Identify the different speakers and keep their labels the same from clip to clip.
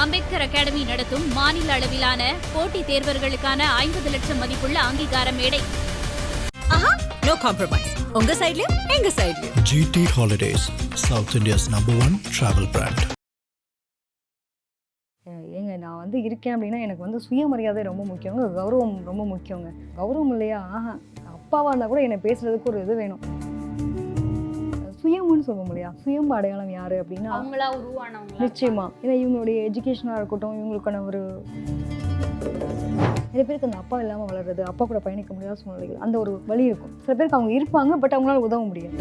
Speaker 1: Ambedkar academy நடத்தும் மாநில அளவிலான போட்டித் தேர்வர்களுக்கான 50 லட்சம் மதிப்புள்ள அங்கீகார மேடை.
Speaker 2: No compromise. உங்க சைடுலயும் எங்க சைடுலயும்.
Speaker 3: GT Holidays, South India's #1 travel brand.
Speaker 4: ஏங்க நான் இருக்கேன் அப்படின்னா எனக்கு சுயமரியாதை ரொம்ப முக்கியங்க, கௌரவம் ரொம்ப முக்கியங்க. கௌரவம் இல்லையா? அப்பாவாக இருந்தால் கூட என்னை பேசுறதுக்கு ஒரு இது வேணும். சுயம்னு சொல்ல முடியா? சுயம் அடையாளம் யாரு அப்படின்னா
Speaker 1: அவங்களா உருவானவங்க.
Speaker 4: நிச்சயமா. ஏன்னா இவங்களுடைய எஜுகேஷனாக இருக்கட்டும், இவங்களுக்கான ஒரு நிறைய பேருக்கு அந்த அப்பா இல்லாமல் வளர்றது, அப்பா கூட பயணிக்க முடியாத சூழ்நிலைகள், அந்த ஒரு வழி இருக்கும். சில பேருக்கு அவங்க இருப்பாங்க, பட் அவங்களால உதவ முடியாது.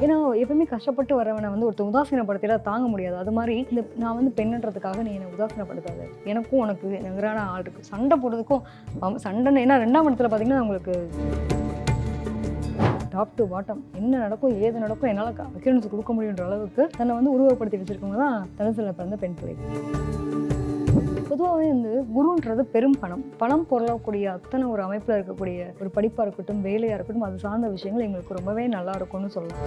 Speaker 4: ஏன்னா எப்பவுமே கஷ்டப்பட்டு வரவனை ஒருத்தர் உதாசீனப்படுத்தினா தாங்க முடியாது. அது மாதிரி நான் பெண்ணுன்றதுக்காக நீ என்னை உதாசீனப்படுத்தாது. எனக்கும் உனக்கு நிகரான ஆள் இருக்குது. சண்டை போடுறதுக்கும் சண்டைன்னு, ஏன்னா 2ஆம் இடத்துல பார்த்தீங்கன்னா உங்களுக்கு டாப் டு பாட்டம் என்ன நடக்கும் ஏது நடக்கும் என்னால் அக்யூரன்ஸ் கொடுக்க முடியுன்ற அளவுக்கு தன்னை உருவப்படுத்தி வச்சுருக்கவங்க தான் தனுசுல பிறந்த பெண் பிள்ளைகள். பொதுவாகவே குருன்றது பெரும் பணம் பொருளக்கூடிய அத்தனை ஒரு அமைப்பில் இருக்கக்கூடிய ஒரு படிப்பாக இருக்கட்டும், வேலையாக இருக்கட்டும், அது சார்ந்த விஷயங்கள் எங்களுக்கு ரொம்பவே நல்லா இருக்கும்னு சொல்லலாம்.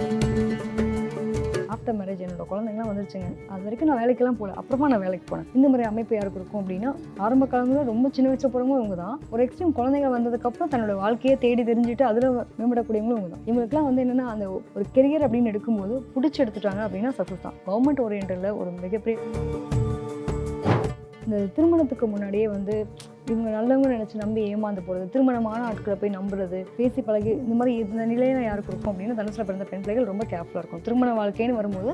Speaker 4: ஆஃப்டர் மேரேஜ் என்னோட குழந்தைங்களாம் வந்துருச்சுங்க. அது வரைக்கும் நான் வேலைக்கெல்லாம் போகல. அப்புறமா நான் வேலைக்கு போனேன். இந்த மாதிரி அமைப்பு யாருக்கு இருக்கும் அப்படின்னா, ஆரம்ப காலங்களில் ரொம்ப சின்ன வயசு போகிறவங்க இவங்க தான். ஒரு எக்ஸ்ட்ரீம் குழந்தைங்க வந்ததுக்கப்புறம் தன்னோட வாழ்க்கையை தேடி தெரிஞ்சுட்டு அதில் மேம்படக்கூடியவங்களும் இவங்க தான். இவங்களுக்குலாம் என்னென்னா அந்த ஒரு கெரியர் அப்படின்னு எடுக்கும்போது பிடிச்சி எடுத்துட்டாங்க அப்படின்னா சக்ஸஸ் தான். கவர்மெண்ட் ஓரியன்டில் ஒரு மிகப்பெரிய இந்த திருமணத்துக்கு முன்னாடியே இவங்க நல்லவங்க நினச்சி நம்பி ஏமாந்து போகிறது, திருமணமான ஆட்களை போய் நம்புறது, பேசி பழகி இந்த மாதிரி இந்த நிலையில யாருக்கு இருக்கும் அப்படின்னு தனுசுல பிறந்த பெண் பிள்ளைகள் ரொம்ப கேர்ஃபுல்லாக இருக்கும். திருமண வாழ்க்கைன்னு வரும்போது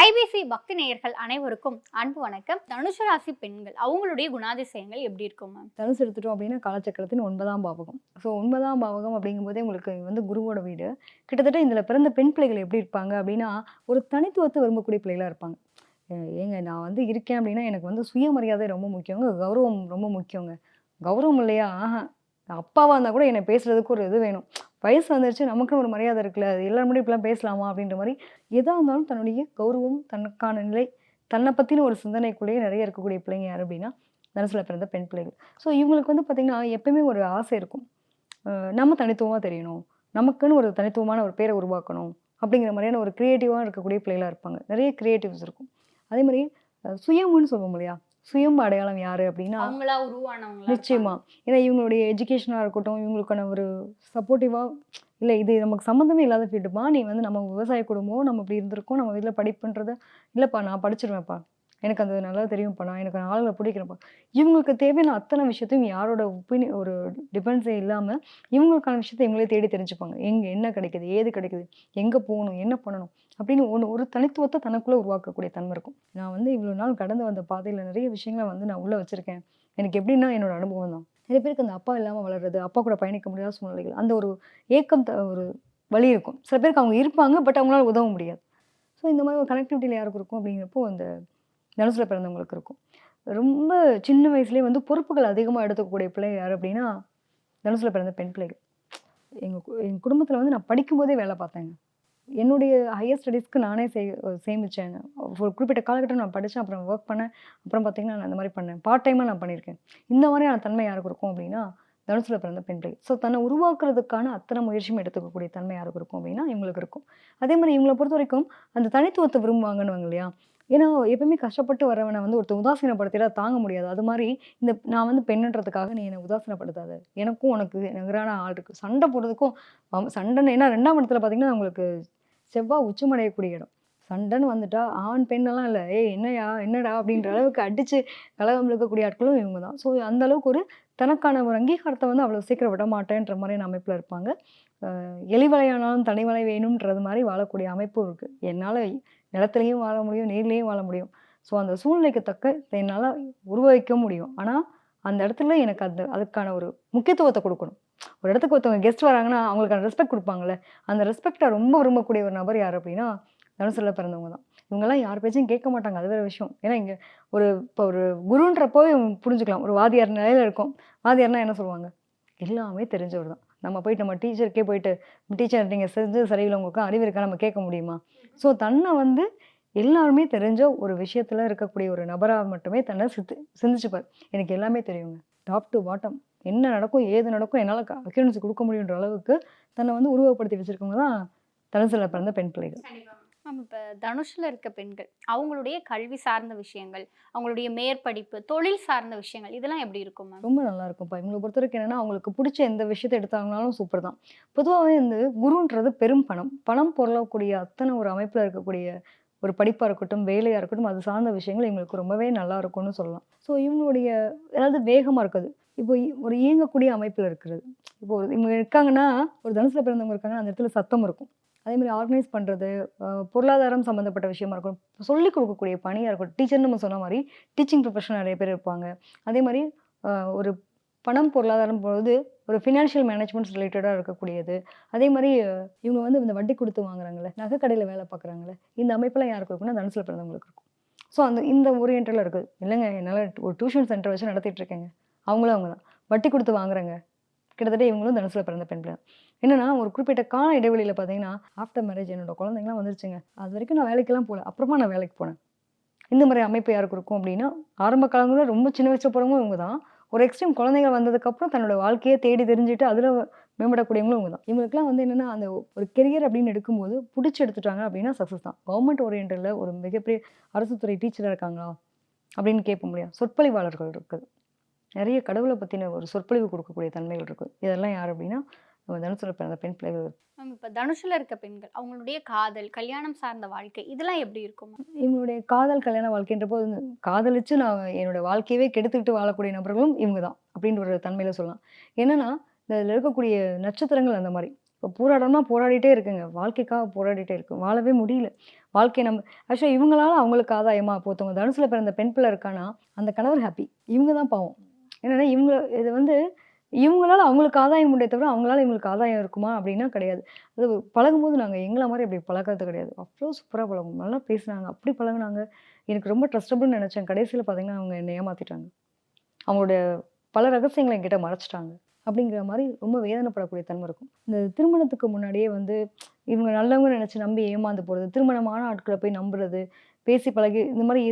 Speaker 1: ஐபிசி பக்தி நேயர்கள் அனைவருக்கும் அன்பு வணக்கம். தனுசு ராசி பெண்கள் அவங்களுடைய குணாதிசயங்கள் எப்படி இருக்கும் மேம்?
Speaker 4: தனுசு எடுத்துட்டோம் அப்படின்னா காலச்சக்கரத்தின் 9ஆம் பாவகம். ஸோ 9ஆம் பாவகம் அப்படிங்கும்போதே உங்களுக்கு குருவோட வீடு. கிட்டத்தட்ட இதில் பிறந்த பெண் பிள்ளைகள் எப்படி இருப்பாங்க அப்படின்னா, ஒரு தனித்துவத்தை விரும்பக்கூடிய பிள்ளைகளாக இருப்பாங்க. ஏங்க நான் இருக்கேன் அப்படின்னா எனக்கு சுயமரியாதை ரொம்ப முக்கியங்க, கௌரவம் ரொம்ப முக்கியங்க. கௌரவம் இல்லையா? அப்பாவாக இருந்தால் கூட என்னை பேசுறதுக்கு ஒரு இது வேணும். வயசு வந்துருச்சு, நமக்குன்னு ஒரு மரியாதை இருக்குல்ல, அது எல்லாரும் முன்னாடி இப்படிலாம் பேசலாமா அப்படின்ற மாதிரி எதாக இருந்தாலும் தன்னுடைய கௌரவம், தனக்கான நிலை, தன்னை பற்றின ஒரு சிந்தனைக்குள்ளேயே நிறைய இருக்கக்கூடிய பிள்ளைங்க யார் அப்படின்னா தனுசுல பிறந்த பெண் பிள்ளைகள். ஸோ இவங்களுக்கு பார்த்திங்கன்னா எப்பயுமே ஒரு ஆசை இருக்கும், நம்ம தனித்துவமாக தெரியணும், நமக்குன்னு ஒரு தனித்துவமான ஒரு பேரை உருவாக்கணும் அப்படிங்கிற மாதிரியான ஒரு க்ரியேட்டிவாக இருக்கக்கூடிய பிள்ளைகளாக இருப்பாங்க. நிறைய க்ரியேட்டிவ்ஸ் இருக்கும். அதே மாதிரி சுயம்னு சொல்லுவோம் இல்லையா? சுயம் அடையாளம் யாரு அப்படின்னா
Speaker 1: அவங்களா உருவானவங்க.
Speaker 4: நிச்சயமா. ஏன்னா இவங்களுடைய எஜுகேஷனாக இருக்கட்டும், இவங்களுக்கான ஒரு சப்போர்ட்டிவாக, இல்லை இது நமக்கு சம்மந்தமே இல்லாத ஃபீல்டுப்பா, நீ நம்ம விவசாய குடும்பம், நம்ம இப்படி இருந்திருக்கோம், நம்ம வீட்டில் படிப்புன்றது இல்லைப்பா, நான் படிச்சிருவேன்ப்பா, எனக்கு அது நல்லா தெரியும்ப்பா, நான் எனக்கு ஆளுகளை பிடிக்கிறேன்ப்பா. இவங்களுக்கு தேவையான அத்தனை விஷயத்தையும் யாரோட ஒரு டிபெண்ட்ஸே இல்லாமல் இவங்களுக்கான விஷயத்தை இவங்களே தேடி தெரிஞ்சுப்பாங்க. எங்கே என்ன கிடைக்குது, ஏது கிடைக்குது, எங்கே போகணும், என்ன பண்ணணும் அப்படின்னு ஒரு தனித்துவத்தை தனக்குள்ளே உருவாக்கக்கூடிய தன்மை இருக்கும். நான் இவ்வளோ நாள் கடந்து வந்த பாதையில் நிறைய விஷயங்களை நான் உள்ளே வச்சுருக்கேன். எனக்கு எப்படின்னா என்னோட அனுபவம் தான். நிறைய பேருக்கு அந்த அப்பா இல்லாமல் வளர்றது, அப்பா கூட பயணிக்க முடியாத சூழ்நிலைகள், அந்த ஒரு ஏக்கம் ஒரு வழி இருக்கும். சில பேருக்கு அவங்க இருப்பாங்க, பட் அவங்களால உதவ முடியாது. ஸோ இந்த மாதிரி ஒரு கனெக்டிவிட்டியில் யாருக்கு இருக்கும் அப்படிங்கிறப்போ அந்த தனுசுல பிறந்தவங்களுக்கு இருக்கும். ரொம்ப சின்ன வயசுலேயே பொறுப்புகள் அதிகமாக எடுத்துக்கக்கூடிய பிள்ளைங்க யார் அப்படின்னா தனுசுல பிறந்த பெண் பிள்ளைகள். எங்கள் குடும்பத்தில் நான் படிக்கும்போதே வேலை பார்த்தேங்க. என்னுடைய ஹையர் ஸ்டடீஸ்க்கு நானே சேமித்தேன். ஒரு குறிப்பிட்ட காலகட்டம் நான் படித்தேன், அப்புறம் ஒர்க் பண்ணேன், அப்புறம் பார்த்திங்கன்னா நான் அந்த மாதிரி பண்ணேன், பார்ட் டைமாக நான் பண்ணியிருக்கேன். இந்த மாதிரியான தன்மை யாருக்கு இருக்கும் அப்படின்னா தனுசுல பிறந்த பெண் பிள்ளைகள். ஸோ தன்னை உருவாக்குறதுக்கான அத்தனை முயற்சியும் எடுத்துக்கக்கூடிய தன்மை யாருக்கு இருக்கும் அப்படின்னா இவங்களுக்கு இருக்கும். அதே மாதிரி இவங்களை பொறுத்த வரைக்கும் அந்த தனித்துவத்தை விரும்புவாங்கன்னு இல்லையா? ஏன்னா எப்பவுமே கஷ்டப்பட்டு வரவனை ஒருத்தர் உதாசீனப்படுத்தினா தாங்க முடியாது. அது மாதிரி நான் பெண்ணுன்றதுக்காக நீ என்னை உதாசீனப்படுத்தாது. எனக்கும் உனக்கு நிகரான ஆள் இருக்குது. சண்டை போடுறதுக்கும் சண்டைன்னு, ஏன்னா 2ஆம் இடத்துல பார்த்தீங்கன்னா உங்களுக்கு செவ்வாய் உச்சமடையக்கூடிய இடம். சண்டைன்னு வந்துட்டா ஆண் பெண்ணெல்லாம் இல்லை, என்னையா என்னடா அப்படின்ற அளவுக்கு அடித்து கலகம் இருக்கக்கூடிய ஆட்களும் இவங்க தான். ஸோ அந்த அளவுக்கு ஒரு தனக்கான ஒரு அங்கீகாரத்தை அவ்வளோ சீக்கிரம் விட மாட்டேன்ற மாதிரியான அமைப்பில் இருப்பாங்க. எலிவலையானாலும் தனிவலை வேணுன்றது மாதிரி வாழக்கூடிய அமைப்பும் இருக்குது. என்னால் நிலத்துலையும் வாழ முடியும், நீர்லேயும் வாழ முடியும். ஸோ அந்த சூழ்நிலைக்கு தக்க என்னால் உருவாக்க முடியும். ஆனால் அந்த இடத்துல எனக்கு அதுக்கான ஒரு முக்கியத்துவத்தை கொடுக்கணும். ஒரு இடத்துக்கு ஒருத்தவங்க கெஸ்ட் வராங்கன்னா அவங்களுக்கான ரெஸ்பெக்ட் கொடுப்பாங்கள்ல, அந்த ரெஸ்பெக்டை ரொம்ப விரும்பக்கூடிய ஒரு நபர் யார் அப்படின்னா தனுசுல பிறந்தவங்க தான். இவங்கெல்லாம் யார் பேச்சையும் கேட்க மாட்டாங்க, அது வேறு விஷயம். ஏன்னா இங்கே இப்போ ஒரு குருன்றப்போ புரிஞ்சுக்கலாம். ஒரு வாதியார் நிலையில் இருக்கும். வாதியார்னா என்ன சொல்லுவாங்க? எல்லாமே தெரிஞ்சவர் தான். நம்ம போயிட்டு நம்ம டீச்சருக்கே போயிட்டு டீச்சர் நீங்கள் செஞ்சது சரியில்லை, உங்களுக்கு அறிவு இருக்கா நம்ம கேட்க முடியுமா? ஸோ தன்னை எல்லாருமே தெரிஞ்ச ஒரு விஷயத்தில் இருக்கக்கூடிய ஒரு நபராக மட்டுமே தன்னை சிந்திச்சுப்பார். எனக்கு எல்லாமே தெரியுங்க, டாப் டு பாட்டம் என்ன நடக்கும் ஏது நடக்கும் என்னால் அக்யூரன்ஸ் கொடுக்க முடியுன்ற அளவுக்கு தன்னை உருவப்படுத்தி வச்சுருக்கவங்க தான் தனுசுல பிறந்த பெண் பிள்ளைகள்.
Speaker 1: மேம் இப்போ தனுஷில் இருக்க பெண்கள் அவங்களுடைய கல்வி சார்ந்த விஷயங்கள், அவங்களுடைய மேற்படிப்பு, தொழில் சார்ந்த விஷயங்கள் இதெல்லாம் எப்படி இருக்கும் மேம்?
Speaker 4: ரொம்ப நல்லா இருக்கும்ப்பா. இவங்கள பொறுத்தவரைக்கும் என்னன்னா, அவங்களுக்கு புடிச்ச எந்த விஷயத்த எடுத்தாங்கனாலும் சூப்பர் தான். பொதுவாவே இந்த குருன்றது பெரும் பணம். பணம் பொருளக்கூடிய அத்தனை ஒரு அமைப்புல இருக்கக்கூடிய ஒரு படிப்பா இருக்கட்டும், வேலையா இருக்கட்டும், அது சார்ந்த விஷயங்கள் இவங்களுக்கு ரொம்பவே நல்லா இருக்கும்னு சொல்லலாம். ஸோ இவங்களுடைய அதாவது வேகமா இருக்குது. இப்போ ஒரு இயங்கக்கூடிய அமைப்புல இருக்கிறது. இப்போ இவங்க இருக்காங்கன்னா, ஒரு தனுசுல பிறந்தவங்க இருக்காங்கன்னா, அந்த இடத்துல சத்தம் இருக்கும். அதேமாரி ஆர்கனைஸ் பண்றது, பொருளாதாரம் சம்மந்தப்பட்ட விஷயமா இருக்கட்டும், சொல்லிக் கொடுக்கக்கூடிய பணியா இருக்கட்டும். டீச்சர்ன்னு நம்ம சொன்ன மாரி, டீச்சிங் ப்ரொஃபஷனல் நெறைய பேர் இருப்பாங்க. அதேமாரி ஒரு பணம், பொருளாதாரம் பொழுது ஒரு ஃபினான்ஷியல் மேனேஜ்மெண்ட்ஸ் ரிலேட்டடா இருக்கக்கூடியது. அதேமாரி இவங்க வந்து இந்த வட்டி குடுத்து வாங்குறாங்கல்ல, நகை கடையில வேலை பார்க்குறாங்கல்ல, இந்த அமைப்பெல்லாம் யாருக்கு இருக்கும்னா, தனுசுல பிறந்தவங்களுக்கு இருக்கும். ஸோ இந்த ஓரியன்டட்ல இருக்குது. இல்லைங்க என்னால ஒரு டியூஷன் சென்டர் வச்சு நடத்திட்டு இருக்கேங்க. அவங்களும் அவங்க தான். வட்டி குடுத்து வாங்குறாங்க. கிட்டத்தட்ட இவங்களும் தனுசுல பிறந்த பெண் பிள்ளை. என்னன்னா, ஒரு குறிப்பிட்ட கால இடைவெளியில பார்த்தீங்கன்னா, ஆஃப்டர் மேரேஜ் என்னோட குழந்தைங்கலாம் வந்துருச்சுங்க. அதுவரைக்கும் நான் வேலைக்கெல்லாம் போல. அப்புறமா நான் வேலைக்கு போனேன். இந்த மாரி அமைப்பு யாருக்கு இருக்கும் அப்படின்னா, ஆரம்ப காலங்கள்ல ரொம்ப சின்ன வயசுல போறவங்க இவங்க தான். ஒரு எக்ஸ்ட்ரீம் குழந்தைகள் வந்ததுக்கப்புறம் தன்னோட வாழ்க்கையே தேடி தெரிஞ்சுட்டு அதில மேம்படக்கூடியவங்களும் இவங்க தான். இவங்களுக்குலாம் வந்து என்னன்னா, அந்த ஒரு கெரியர் அப்படின்னு எடுக்கும்போது புடிச்சு எடுத்துட்டாங்க அப்படின்னா சக்ஸஸ் தான். கவர்மெண்ட் ஓரியன்டட்ல ஒரு மிகப்பெரிய அரசு துறை டீச்சரா இருக்காங்களா? அப்படின்னு கேட்ப முடியாது. சொற்பொழிவாளர்கள் இருக்குது. நெறைய கடவுள பத்தின ஒரு சொற்பொழிவு கொடுக்கக்கூடிய தன்மைகள் இருக்குது. இதெல்லாம் யார் அப்படின்னா, நம்ம தனுசுல பிறந்த பெண் பிள்ளைகள்.
Speaker 1: மேம் இப்போ தனுஷில் இருக்க பெண்கள் அவங்களுடைய காதல், கல்யாணம் சார்ந்த வாழ்க்கை இதெல்லாம் எப்படி இருக்கும் மேம்?
Speaker 4: இவங்களுடைய காதல், கல்யாண வாழ்க்கைன்றப்போ காதலிச்சு நான் என்னோட வாழ்க்கையவே கெடுத்துக்கிட்டு வாழக்கூடிய நபர்களும் இவங்க தான். அப்படின்ற ஒரு தன்மையில சொல்லலாம். என்னன்னா, இதில இருக்கக்கூடிய நட்சத்திரங்கள் அந்த மாரி. இப்போ போராடணும்னா போராடிட்டே இருக்குங்க. வாழ்க்கைக்காக போராடிட்டே இருக்கு. வாழவே முடியல. வாழ்க்கைய நம்ம ஆக்சுவலா இவங்களால அவங்களுக்கு ஆதாயமா? இப்போ ஒருத்தவங்க தனுசுல பிறந்த பெண் பிள்ளை இருக்கான்னா, அந்த கணவர் ஹாப்பி. இவங்க தான் பாவம். என்னன்னா, இது வந்து இவங்களால அவங்களுக்கு ஆதாயம் உண்டே தவிர, அவங்களால இவங்களுக்கு ஆதாயம் இருக்குமா? அப்படின்னா கிடையாது. அது பழகும்போது நாங்க எங்கள மாரி அப்படி பழகுறது கிடையாது. அவ்ளோ சூப்பரா பழகுவோம். நல்லா பேசுனாங்க. அப்படி பழகுனாங்க. எனக்கு ரொம்ப ட்ரஸ்டபுள்னு நெனச்சேன். கடைசியில பார்த்தீங்கன்னா, அவங்க என்ன ஏமாத்திட்டாங்க. அவங்களுடைய பல ரகசியங்கள என்கிட்ட மறைச்சுட்டாங்க. அப்படிங்கிற மாரி ரொம்ப வேதனைப்படக்கூடிய தன்மை இருக்கும். இந்த திருமணத்துக்கு முன்னாடியே வந்து இவங்க நல்லவங்கன்னு நெனச்சு நம்பி ஏமாந்து போறது, திருமணமான ஆட்கள போய் நம்புறது, பேசி பழகி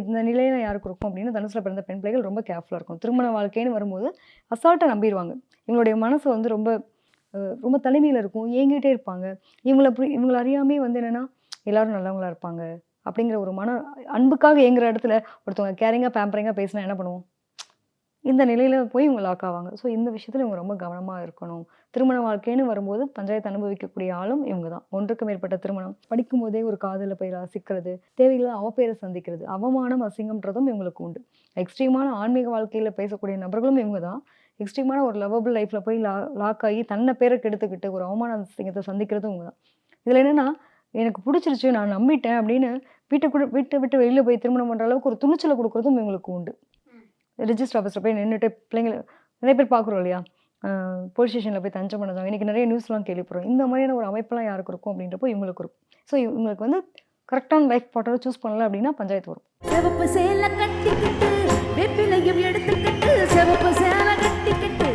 Speaker 4: இந்த நிலையில யாருக்கு இருக்கும் அப்படின்னா, தனுசுல பிறந்த பெண் பிள்ளைகள் ரொம்ப கேர்ஃபுல்லா இருக்கும். திருமண வாழ்க்கைன்னு வரும்போது அசால்ட்டா நம்பிருவாங்க. இவங்களுடைய மனசு வந்து ரொம்ப தனிமையில இருக்கும். ஏங்கிட்டே இருப்பாங்க. இவங்கள அறியாமயே வந்து என்னன்னா, எல்லாரும் நல்லவங்களா இருப்பாங்க. அப்படிங்கிற ஒரு அன்புக்காக ஏங்குற இடத்துல ஒருத்தவங்க கேரிங்கா, பேம்பரிங்கா பேசினா என்ன பண்ணுவோம்? இந்த நிலையில போய் இவங்க லாக் ஆவாங்க. ஸோ இந்த விஷயத்துல இவங்க ரொம்ப கவனமா இருக்கணும். திருமண வாழ்க்கைன்னு வரும்போது பஞ்சாயத்து அனுபவிக்கக்கூடிய ஆளும் இவங்க தான். ஒன்றுக்கு மேற்பட்ட திருமணம். படிக்கும்போதே ஒரு காதல்ல போய் சிக்கிறது, தேவையில்லாத அவப்பேர சந்திக்கிறது, அவமானம், அசிங்கம்ன்றதும் இவங்களுக்கு உண்டு. எக்ஸ்ட்ரீமான ஆன்மீக வாழ்க்கையில பேசக்கூடிய நபர்களும் இவங்க தான். எக்ஸ்ட்ரீமான ஒரு லவ்வபிள் லைஃப்ல போய் லாக் ஆகி தன்னை பேரை கெடுத்துக்கிட்டு ஒரு அவமான அசிங்கத்தை சந்திக்கிறதும் இவங்க தான். இதுல என்னன்னா, எனக்கு பிடிச்சிருச்சு, நான் நம்பிட்டேன் அப்படின்னு வீட்டை விட்டு வெளியில போய் திருமணம் பண்ற அளவுக்கு ஒரு துணிச்சலை கொடுக்குறதும் இவங்களுக்கு உண்டு. ரிஜிஸ்டர் ஆஃபீஸ்ல போய் நின்னுட்டு பிள்ளைங்கள நிறைய பேர் பார்க்குறோம் இல்லையா? போலீஸ் ஸ்டேஷன்ல போய் தஞ்சம் பண்ணதாங்க. இன்னைக்கு நிறைய நியூஸ்லாம் கேள்விப்படுறோம். இந்த மாதிரியான ஒரு அமைப்பெல்லாம் யாருக்கு இருக்கும் அப்படின்றப்போ இவங்களுக்கு இருக்கும். ஸோ இவங்களுக்கு வந்து கரெக்டான லைஃப் பார்ட்னரை சூஸ் பண்ணல அப்படின்னா பஞ்சாயத்து வரும்.
Speaker 2: சிவப்பு சேலை கட்டிக்கிட்டு வெப்பிலையும் எடுத்துக்கிட்டு, சிவப்பு சேலை கட்டிக்கிட்டு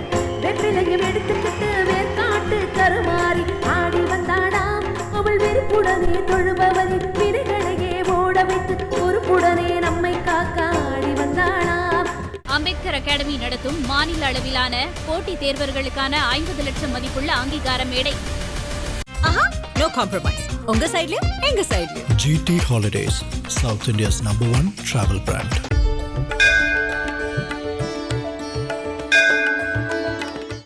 Speaker 2: வெப்பிலையும் எடுத்துக்கிட்டு, வேர்க்காட்டு கருமாறி ஆடி வந்தாடாம். அவள் விருப்புடனே தொழுபவரின் வினைகளையே ஓட வைத்து பொறுப்புடனே நம்மை காக்க ஆடி வந்தாளாம். அம்பேத்கர் அகாடமி நடத்தும் மாநில அளவிலான போட்டித் தேர்வர்களுக்கான 50 லட்சம் மதிப்புள்ள அங்கீகார மேடை. No compromise. உங்க சைடுலயும் எங்க சைடுலயும்.
Speaker 3: GT Holidays, South India's #1 travel brand.